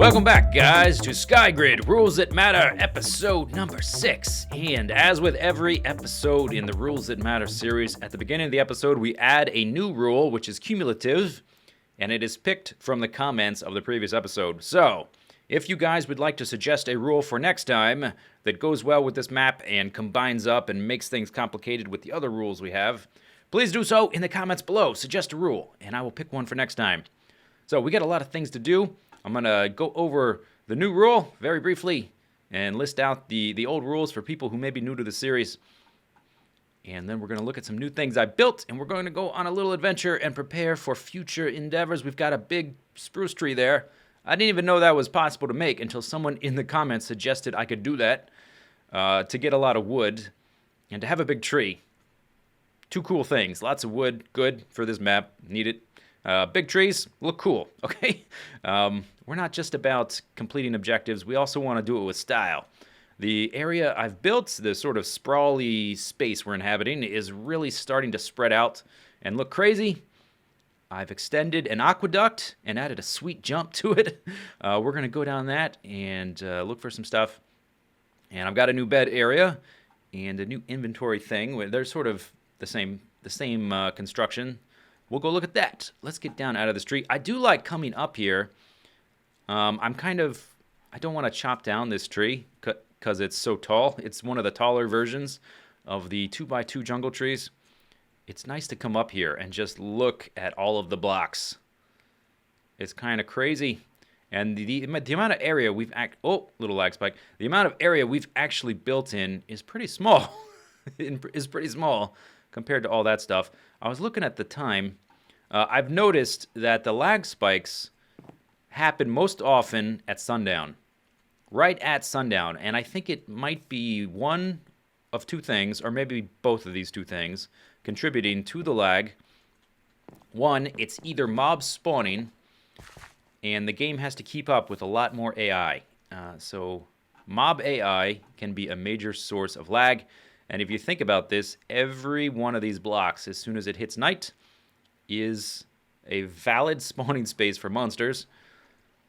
Welcome back, guys, to SkyGrid Rules That Matter, episode number 6. And as with every episode in the Rules That Matter series, at the beginning of the episode, we add a new rule, which is cumulative, and it is picked from the comments of the previous episode. So, if you guys would like to suggest a rule for next time that goes well with this map and combines up and makes things complicated with the other rules we have, please do so in the comments below. Suggest a rule, and I will pick one for next time. So, we got a lot of things to do. I'm going to go over the new rule very briefly and list out the old rules for people who may be new to the series. And then we're going to look at some new things I built, and we're going to go on a little adventure and prepare for future endeavors. We've got a big spruce tree there. I didn't even know that was possible to make until someone in the comments suggested I could do that to get a lot of wood and to have a big tree. Two cool things. Lots of wood, good for this map, need it. Big trees look cool, okay? We're not just about completing objectives. We also want to do it with style. The area I've built, the sort of sprawly space we're inhabiting, is really starting to spread out and look crazy. I've extended an aqueduct and added a sweet jump to it. We're going to go down that and look for some stuff. And I've got a new bed area and a new inventory thing. They're sort of the same construction. We'll go look at that. Let's get down out of the street. I do like coming up here. I don't want to chop down this tree because it's so tall. It's one of the taller versions of the 2x2 jungle trees. It's nice to come up here and just look at all of the blocks. It's kind of crazy. And the amount of area we've little lag spike. The amount of area we've actually built in is pretty small. Is pretty small compared to all that stuff. I was looking at the time. I've noticed that the lag spikes happen most often at sundown. Right at sundown. And I think it might be one of two things, or maybe both of these two things, contributing to the lag. One, it's either mobs spawning, and the game has to keep up with a lot more AI. So mob AI can be a major source of lag. And if you think about this, every one of these blocks, as soon as it hits night, is a valid spawning space for monsters.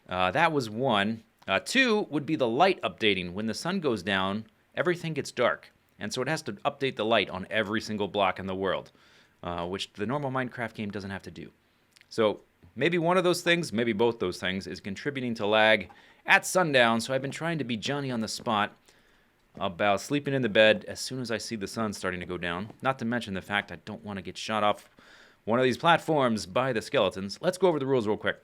That was one. Two would be the light updating. When the sun goes down, everything gets dark. And so it has to update the light on every single block in the world, which the normal Minecraft game doesn't have to do. So maybe one of those things, maybe both those things, is contributing to lag at sundown. So I've been trying to be Johnny on the spot about sleeping in the bed as soon as I see the sun starting to go down. Not to mention the fact I don't want to get shot off one of these platforms by the skeletons. Let's go over the rules real quick.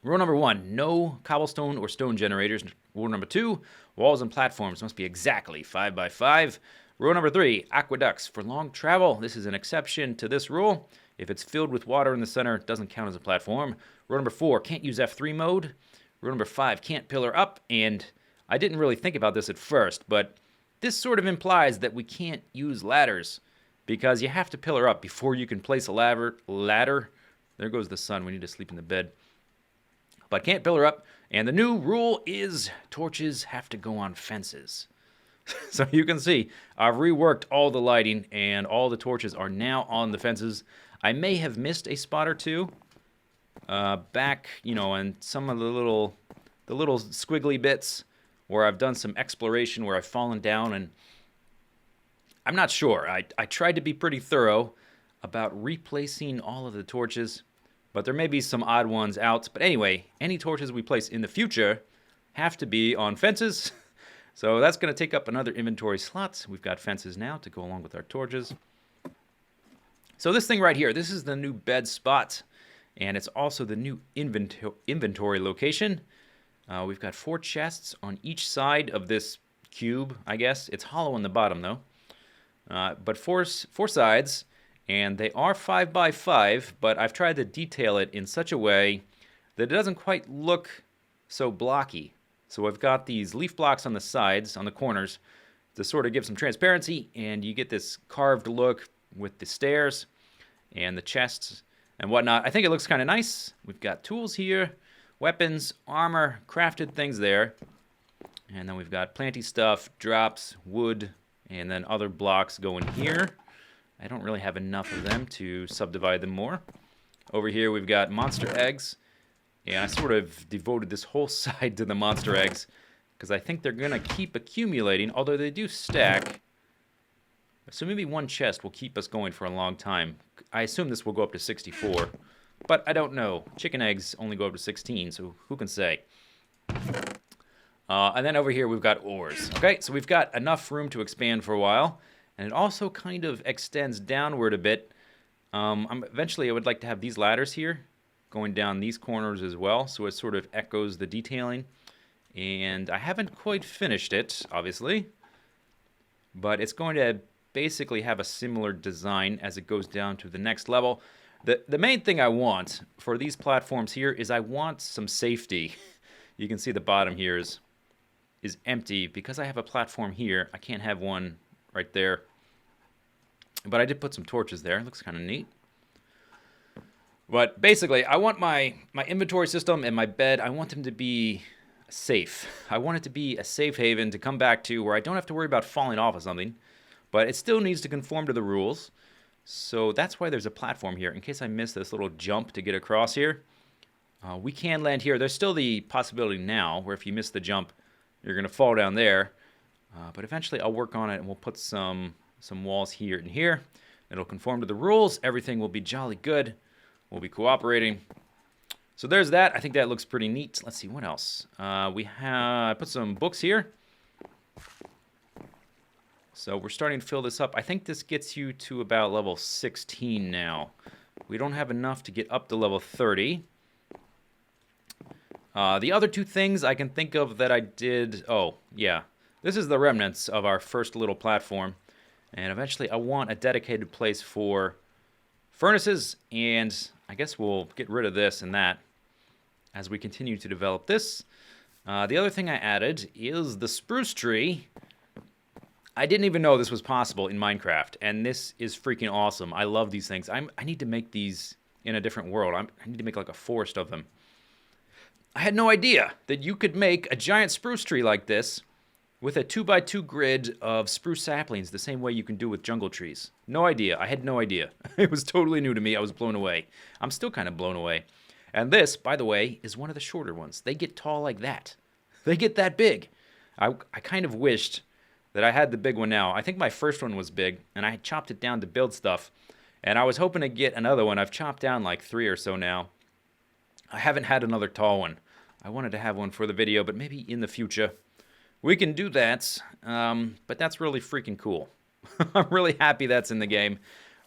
Rule number 1, no cobblestone or stone generators. Rule number 2, walls and platforms must be exactly 5 by 5. Rule number 3, aqueducts for long travel. This is an exception to this rule. If it's filled with water in the center, it doesn't count as a platform. Rule number 4, can't use F3 mode. Rule number 5, can't pillar up. And I didn't really think about this at first, but this sort of implies that we can't use ladders because you have to pillar up before you can place a ladder. There goes the sun. We need to sleep in the bed. But can't pillar up. And the new rule is torches have to go on fences. So you can see I've reworked all the lighting and all the torches are now on the fences. I may have missed a spot or two back, and some of the little squiggly bits where I've done some exploration where I've fallen down, and I'm not sure. I tried to be pretty thorough about replacing all of the torches, but there may be some odd ones out. But anyway, any torches we place in the future have to be on fences. So that's going to take up another inventory slot. We've got fences now to go along with our torches. So this thing right here, this is the new bed spot, and it's also the new inventory location. We've got 4 chests on each side of this cube, I guess. It's hollow on the bottom, though. But four sides, and they are 5 by 5, but I've tried to detail it in such a way that it doesn't quite look so blocky. So I've got these leaf blocks on the sides, on the corners, to sort of give some transparency, and you get this carved look with the stairs and the chests and whatnot. I think it looks kind of nice. We've got tools here, weapons, armor, crafted things there. And then we've got planty stuff, drops, wood, and then other blocks going here. I don't really have enough of them to subdivide them more. Over here we've got monster eggs. And I sort of devoted this whole side to the monster eggs because I think they're going to keep accumulating, although they do stack. So maybe one chest will keep us going for a long time. I assume this will go up to 64, but I don't know. Chicken eggs only go up to 16, so who can say? And then over here we've got ores. Okay, so we've got enough room to expand for a while, and it also kind of extends downward a bit. Eventually I would like to have these ladders here going down these corners as well, so it sort of echoes the detailing. And I haven't quite finished it, obviously, but it's going to basically have a similar design as it goes down to the next level. The main thing I want for these platforms here is I want some safety. You can see the bottom here is empty. Because I have a platform here, I can't have one right there. But I did put some torches there. It looks kind of neat. But basically, I want my inventory system and my bed, I want them to be safe. I want it to be a safe haven to come back to where I don't have to worry about falling off of something. But it still needs to conform to the rules. So that's why there's a platform here. In case I miss this little jump to get across here, we can land here. There's still the possibility now where if you miss the jump, you're going to fall down there. But eventually I'll work on it and we'll put some walls here and here. It'll conform to the rules. Everything will be jolly good. We'll be cooperating. So there's that. I think that looks pretty neat. Let's see, what else? I put some books here. So we're starting to fill this up. I think this gets you to about level 16 now. We don't have enough to get up to level 30. The other two things I can think of that I did... Oh, yeah. This is the remnants of our first little platform. And eventually I want a dedicated place for furnaces. And I guess we'll get rid of this and that as we continue to develop this. The other thing I added is the spruce tree. I didn't even know this was possible in Minecraft, and this is freaking awesome. I love these things. I need to make these in a different world. I need to make like a forest of them. I had no idea that you could make a giant spruce tree like this with a 2x2 grid of spruce saplings the same way you can do with jungle trees. No idea. I had no idea. It was totally new to me. I was blown away. I'm still kind of blown away. And this, by the way, is one of the shorter ones. They get tall like that. They get that big. I kind of wished that I had the big one now. I think my first one was big, and I chopped it down to build stuff. And I was hoping to get another one. I've chopped down like 3 or so now. I haven't had another tall one. I wanted to have one for the video, but maybe in the future we can do that. But that's really freaking cool. I'm really happy that's in the game.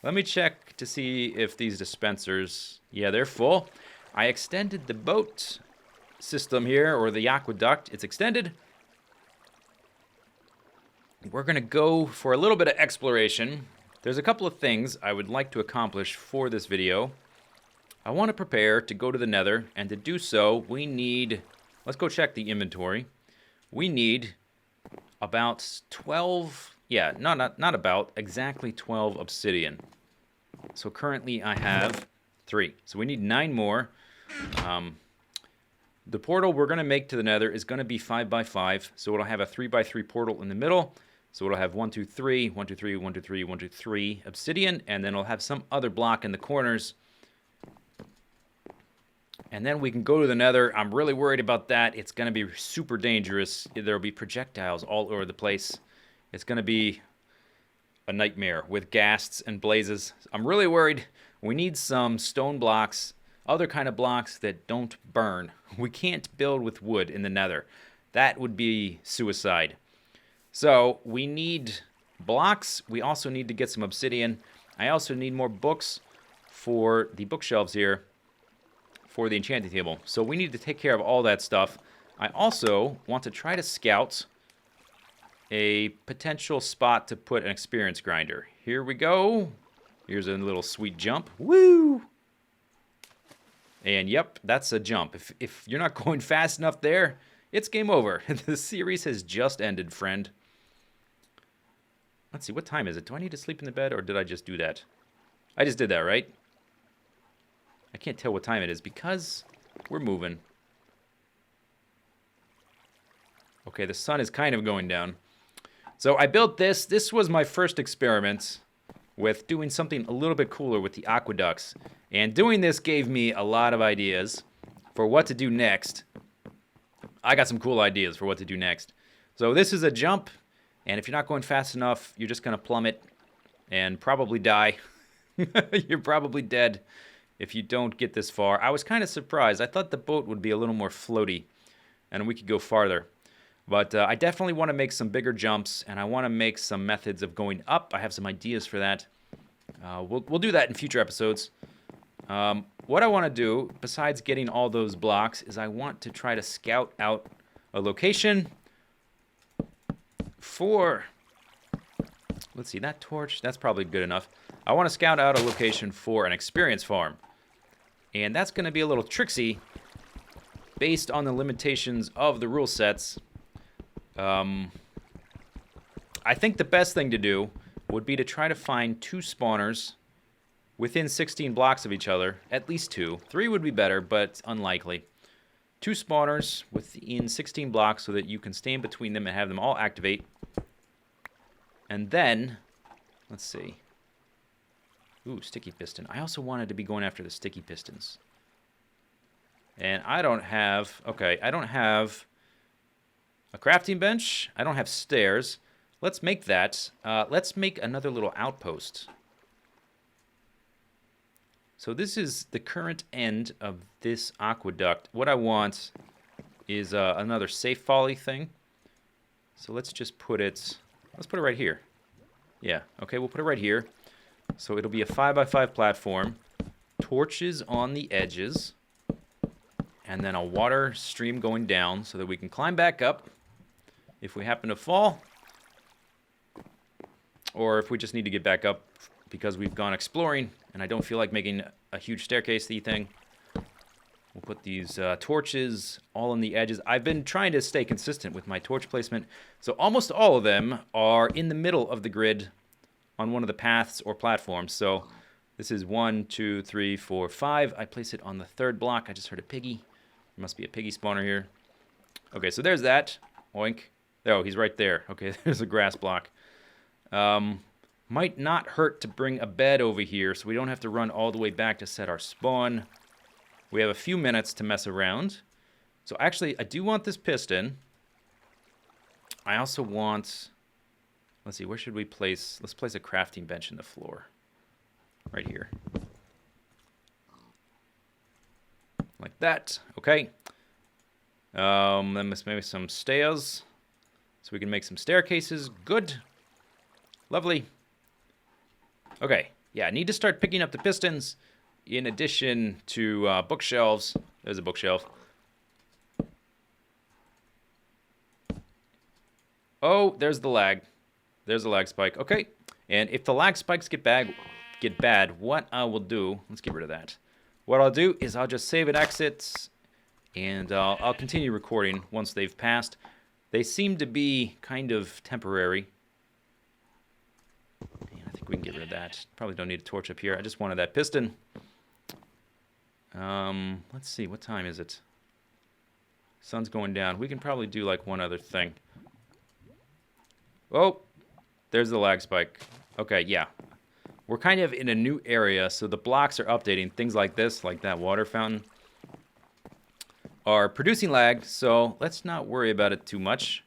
Let me check to see if these dispensers... Yeah, they're full. I extended the boat system here, or the aqueduct. It's extended. We're going to go for a little bit of exploration. There's a couple of things I would like to accomplish for this video. I want to prepare to go to the Nether, and to do so, we need... Let's go check the inventory. We need about 12... Yeah, not about, exactly 12 obsidian. So currently I have 3. So we need 9 more. The portal we're going to make to the Nether is going to be 5x5. So it'll have a 3x3 portal in the middle. So it'll have 1, 2, 3, 1, 2, 3, 1, 2, 3, 1, 2, 3 obsidian. And then it'll have some other block in the corners. And then we can go to the Nether. I'm really worried about that. It's going to be super dangerous. There'll be projectiles all over the place. It's going to be a nightmare with ghasts and blazes. I'm really worried. We need some stone blocks, other kind of blocks that don't burn. We can't build with wood in the Nether. That would be suicide. So we need blocks. We also need to get some obsidian. I also need more books for the bookshelves here for the enchanting table. So we need to take care of all that stuff. I also want to try to scout a potential spot to put an experience grinder. Here we go. Here's a little sweet jump. Woo! And yep, that's a jump. If you're not going fast enough there, it's game over. The series has just ended, friend. Let's see, what time is it? Do I need to sleep in the bed, or did I just do that? I just did that, right? I can't tell what time it is because we're moving. Okay, the sun is kind of going down. So I built this. This was my first experiment with doing something a little bit cooler with the aqueducts. And doing this gave me a lot of ideas for what to do next, I got some cool ideas for what to do next. So this is a jump, and if you're not going fast enough, you're just going to plummet and probably die. You're probably dead if you don't get this far. I was kind of surprised. I thought the boat would be a little more floaty and we could go farther. But I definitely want to make some bigger jumps, and I want to make some methods of going up. I have some ideas for that. We'll do that in future episodes. What I want to do, besides getting all those blocks, is I want to try to scout out a location for... Let's see, that torch, that's probably good enough. I want to scout out a location for an experience farm. And that's going to be a little tricksy based on the limitations of the rule sets. I think the best thing to do would be to try to find 2 spawners within 16 blocks of each other. At least 2. 3 would be better, but unlikely. 2 spawners within 16 blocks so that you can stay in between them and have them all activate. And then, let's see. Ooh, sticky piston. I also wanted to be going after the sticky pistons. And I don't have... Okay, I don't have a crafting bench. I don't have stairs. Let's make that. Let's make another little outpost. So this is the current end of this aqueduct. What I want is another safe folly thing. So let's just put it... Let's put it right here. Yeah, okay, we'll put it right here. So it'll be a 5x5 platform. Torches on the edges. And then a water stream going down so that we can climb back up if we happen to fall. Or if we just need to get back up because we've gone exploring and I don't feel like making a huge staircase-y thing. We'll put these torches all on the edges. I've been trying to stay consistent with my torch placement. So almost all of them are in the middle of the grid on one of the paths or platforms. So this is 1, 2, 3, 4, 5. I place it on the 3rd block. I just heard a piggy. There must be a piggy spawner here. Okay, so there's that. Oink. Oh, he's right there. Okay, there's a grass block. Might not hurt to bring a bed over here so we don't have to run all the way back to set our spawn. We have a few minutes to mess around. So actually, I do want this piston. I also want... Let's see, where should we place... Let's place a crafting bench in the floor. Right here. Like that. Okay. Then maybe some stairs. So we can make some staircases. Good. Lovely. Okay. Yeah, I need to start picking up the pistons. In addition to bookshelves. There's a bookshelf. Oh, there's the lag. There's the lag spike. Okay. And if the lag spikes get bad, what I will do... Let's get rid of that. What I'll do is I'll just save and exit. And I'll continue recording once they've passed. They seem to be kind of temporary. Man, I think we can get rid of that. Probably don't need a torch up here. I just wanted that piston. Let's see, what time is it? Sun's going down. We can probably do like one other thing. Oh, there's the lag spike. Okay, yeah. We're kind of in a new area, so the blocks are updating. Things like this, like that water fountain, are producing lag, so let's not worry about it too much.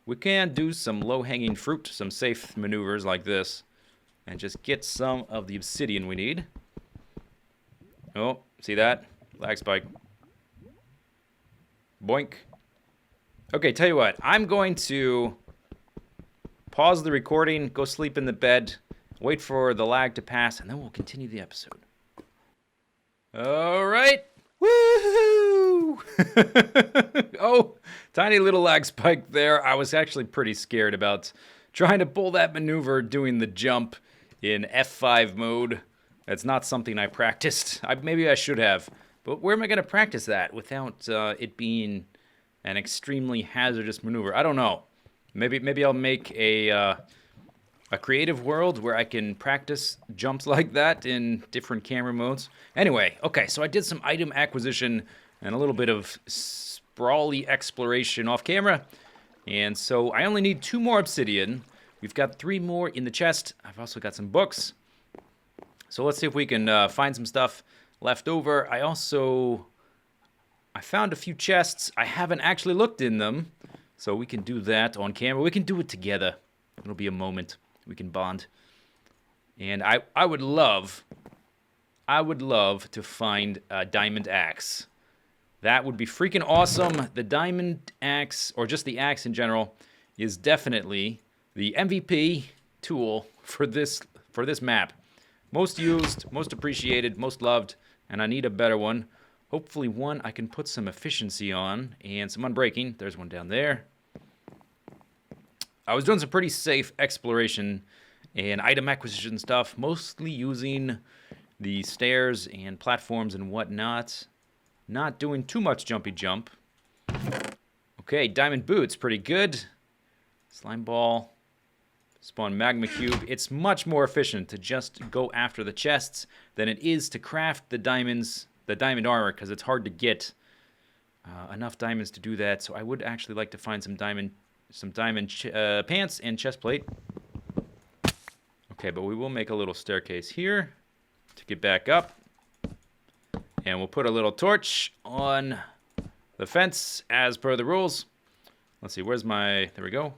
We can do some low-hanging fruit, some safe maneuvers like this, and just get some of the obsidian we need. Oh, see that? Lag spike. Boink. Okay, tell you what. I'm going to pause the recording, go sleep in the bed, wait for the lag to pass, and then we'll continue the episode. All right. Woohoo! Oh, tiny little lag spike there. I was actually pretty scared about trying to pull that maneuver doing the jump in F5 mode. That's not something I practiced. Maybe I should have. But where am I going to practice that without it being an extremely hazardous maneuver? I don't know. Maybe I'll make a creative world where I can practice jumps like that in different camera modes. Anyway, okay, so I did some item acquisition and a little bit of sprawly exploration off camera. And so I only need 2 more obsidian. We've got 3 more in the chest. I've also got some books. So let's see if we can find some stuff left over. I also I found a few chests. I haven't actually looked in them, so we can do that on camera. We can do it together. It'll be a moment. We can bond. And I would love to find a diamond axe. That would be freaking awesome. The diamond axe, or just the axe in general, is definitely the MVP tool for this map. Most used, most appreciated, most loved, and I need a better one. Hopefully one I can put some efficiency on and some unbreaking. There's one down there. I was doing some pretty safe exploration and item acquisition stuff, mostly using the stairs and platforms and whatnot. Not doing too much jumpy jump. Okay, diamond boots, pretty good. Slime ball. Spawn magma cube. It's much more efficient to just go after the chests than it is to craft the diamonds, the diamond armor, because it's hard to get enough diamonds to do that. So I would actually like to find some diamond pants and chest plate. Okay, but we will make a little staircase here to get back up. And we'll put a little torch on the fence as per the rules. Let's see, where's my... There we go.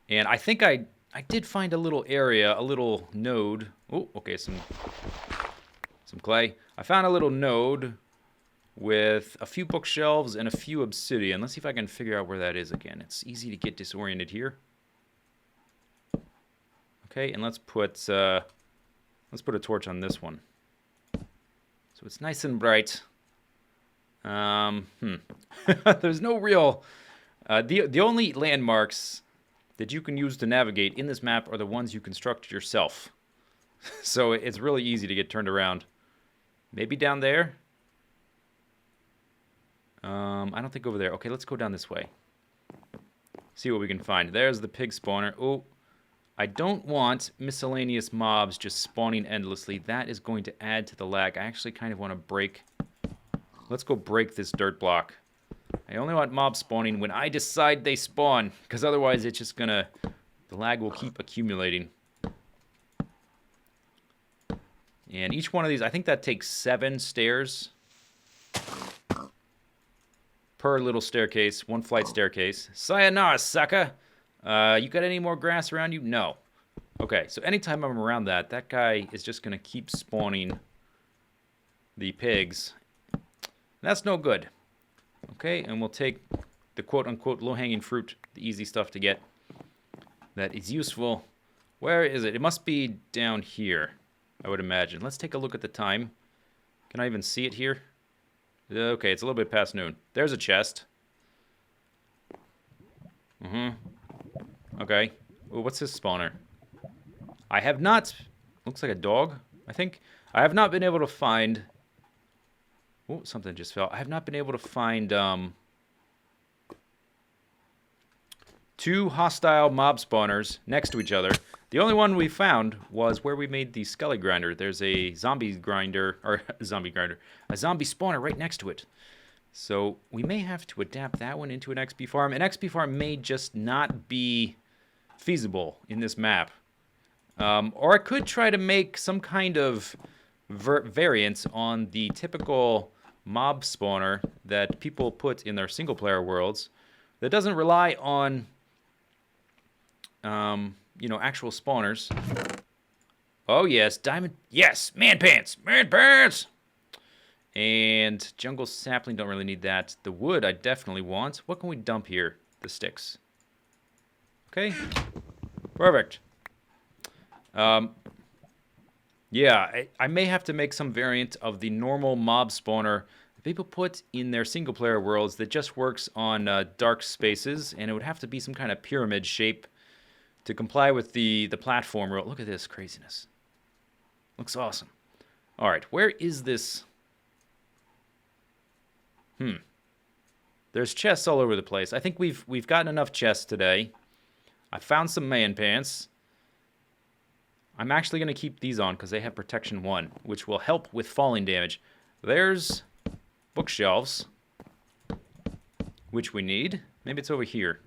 And I think I did find a little area, a little node. Oh, okay, some clay. I found a little node with a few bookshelves and a few obsidian. Let's see if I can figure out where that is again. It's easy to get disoriented here. Okay, and let's put a torch on this one, so it's nice and bright. There's no real. The only landmarks that you can use to navigate in this map are the ones you construct yourself. So it's really easy to get turned around. Maybe down there. I don't think over there. Okay, let's go down this way. See what we can find. There's the pig spawner. Oh, I don't want miscellaneous mobs just spawning endlessly. That is going to add to the lag. I actually kind of want to break. Let's go break this dirt block. I only want mobs spawning when I decide they spawn, because otherwise it's just gonna... The lag will keep accumulating. And each one of these, I think that takes 7 stairs per little staircase, 1 flight staircase. Sayonara, sucker! You got any more grass around you? No. Okay, so anytime I'm around that guy is just gonna keep spawning the pigs. That's no good. Okay, and we'll take the quote-unquote low-hanging fruit, the easy stuff to get. That is useful. Where is it? It must be down here, I would imagine. Let's take a look at the time. Can I even see it here? Okay, it's a little bit past noon. There's a chest. Okay. Ooh, what's this spawner? I have not... Looks like a dog, I think. I have not been able to find... Oh, something just fell. I have not been able to find 2 hostile mob spawners next to each other. The only one we found was where we made the skelly grinder. There's a zombie grinder, or a zombie spawner right next to it. So we may have to adapt that one into an XP farm. An XP farm may just not be feasible in this map. Or I could try to make some kind of variants on the typical mob spawner that people put in their single player worlds that doesn't rely on you know, actual spawners. Oh yes, diamond, yes, man pants, and jungle sapling, don't really need that. The wood I definitely want. What can we dump here? The sticks. Okay, perfect. Yeah, I may have to make some variant of the normal mob spawner that people put in their single-player worlds that just works on dark spaces, and it would have to be some kind of pyramid shape to comply with the platform rule. Look at this craziness. Looks awesome. All right, where is this? There's chests all over the place. I think we've gotten enough chests today. I found some man pants. I'm actually going to keep these on because they have protection 1, which will help with falling damage. There's bookshelves, which we need. Maybe it's over here.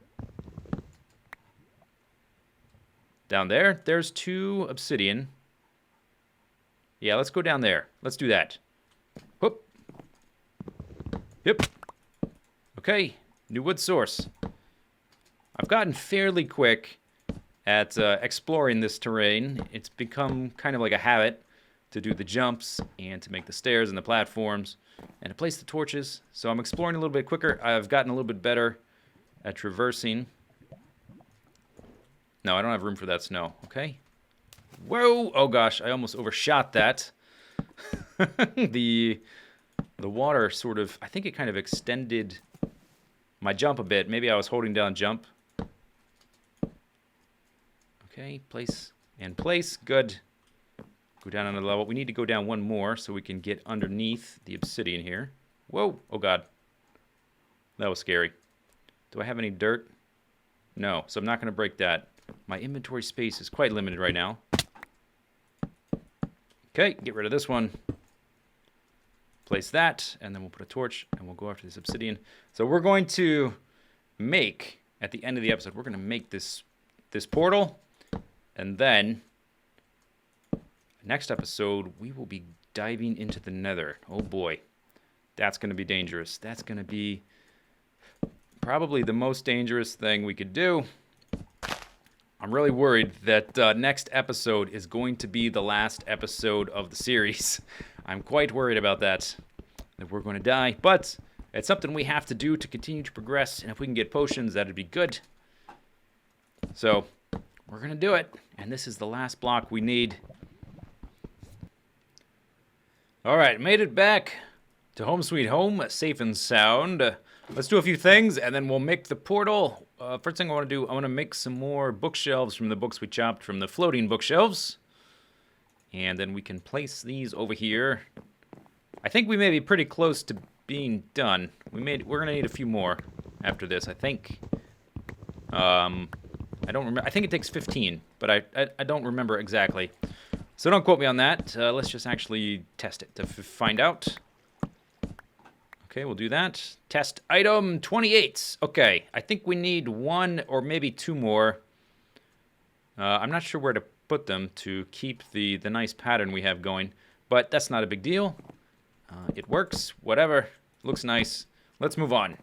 Down there, there's 2 obsidian. Yeah, let's go down there. Let's do that. Whoop. Yep. Okay, new wood source. I've gotten fairly quick at exploring this terrain. It's become kind of like a habit to do the jumps and to make the stairs and the platforms and to place the torches. So I'm exploring a little bit quicker. I've gotten a little bit better at traversing. No, I don't have room for that snow. Okay. Whoa! Oh gosh, I almost overshot that. The water sort of, I think it kind of extended my jump a bit. Maybe I was holding down jump. Okay, place and place. Good. Go down another level. We need to go down one more so we can get underneath the obsidian here. Whoa! Oh god. That was scary. Do I have any dirt? No, so I'm not going to break that. My inventory space is quite limited right now. Okay, get rid of this one. Place that, and then we'll put a torch, and we'll go after this obsidian. So we're going to make, at the end of the episode, we're going to make this portal, and then next episode, we will be diving into the Nether. Oh boy, that's going to be dangerous. That's going to be probably the most dangerous thing we could do. I'm really worried that next episode is going to be the last episode of the series. I'm quite worried about that we're going to die. But it's something we have to do to continue to progress. And if we can get potions, that'd be good. So we're going to do it. And this is the last block we need. All right, made it back to home sweet home, safe and sound. Let's do a few things, and then we'll make the portal. First thing I want to do, I want to make some more bookshelves from the books we chopped from the floating bookshelves. And then we can place these over here. I think we may be pretty close to being done. We're going to need a few more after this, I think. I don't remember. I think it takes 15, but I don't remember exactly. So don't quote me on that. Let's just actually test it to find out. Okay, we'll do that. Test item 28. Okay, I think we need one or maybe two more. I'm not sure where to put them to keep the nice pattern we have going, but that's not a big deal. It works, whatever. Looks nice. Let's move on.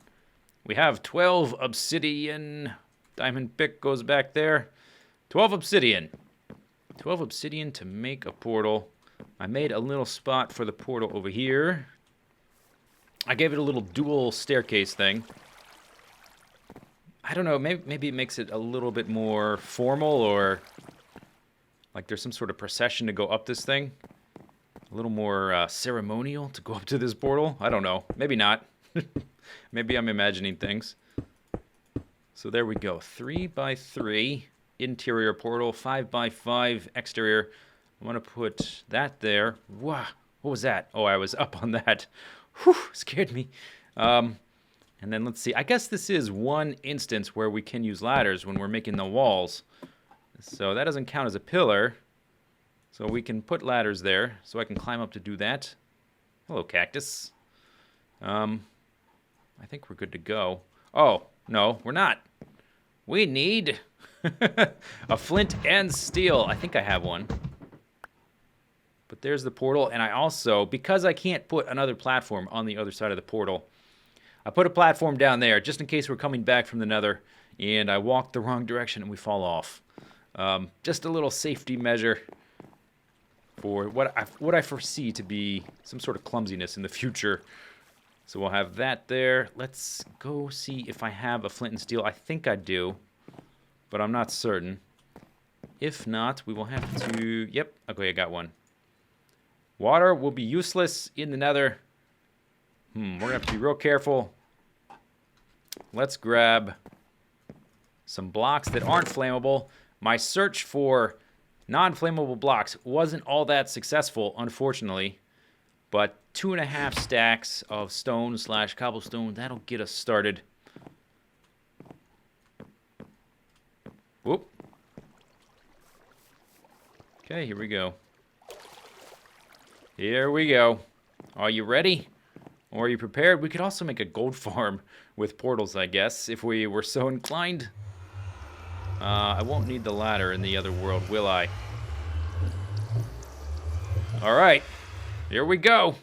We have 12 obsidian. Diamond pick goes back there. 12 obsidian. 12 obsidian to make a portal. I made a little spot for the portal over here. I gave it a little dual staircase thing. I don't know, maybe it makes it a little bit more formal, or like there's some sort of procession to go up this thing. A little more ceremonial to go up to this portal. I don't know, maybe not. Maybe I'm imagining things. So there we go, 3x3 interior portal, 5x5 exterior. I'm gonna put that there. Wow, what was that? Oh, I was up on that. Whew, scared me. And then let's see. I guess this is one instance where we can use ladders when we're making the walls. So that doesn't count as a pillar. So we can put ladders there so I can climb up to do that. Hello, cactus. I think we're good to go. Oh, no, we're not. We need a flint and steel. I think I have one. But there's the portal, and I also, because I can't put another platform on the other side of the portal, I put a platform down there just in case we're coming back from the Nether and I walk the wrong direction and we fall off. Just a little safety measure for what I foresee to be some sort of clumsiness in the future. So we'll have that there. Let's go see if I have a flint and steel. I think I do, but I'm not certain. If not, we will have to... Yep, okay, I got one. Water will be useless in the Nether. We're going to have to be real careful. Let's grab some blocks that aren't flammable. My search for non-flammable blocks wasn't all that successful, unfortunately. But 2.5 stacks of stone / cobblestone, that'll get us started. Whoop. Okay, here we go. Here we go. Are you ready? Or are you prepared? We could also make a gold farm with portals, I guess, if we were so inclined. I won't need the ladder in the other world, will I? All right. Here we go.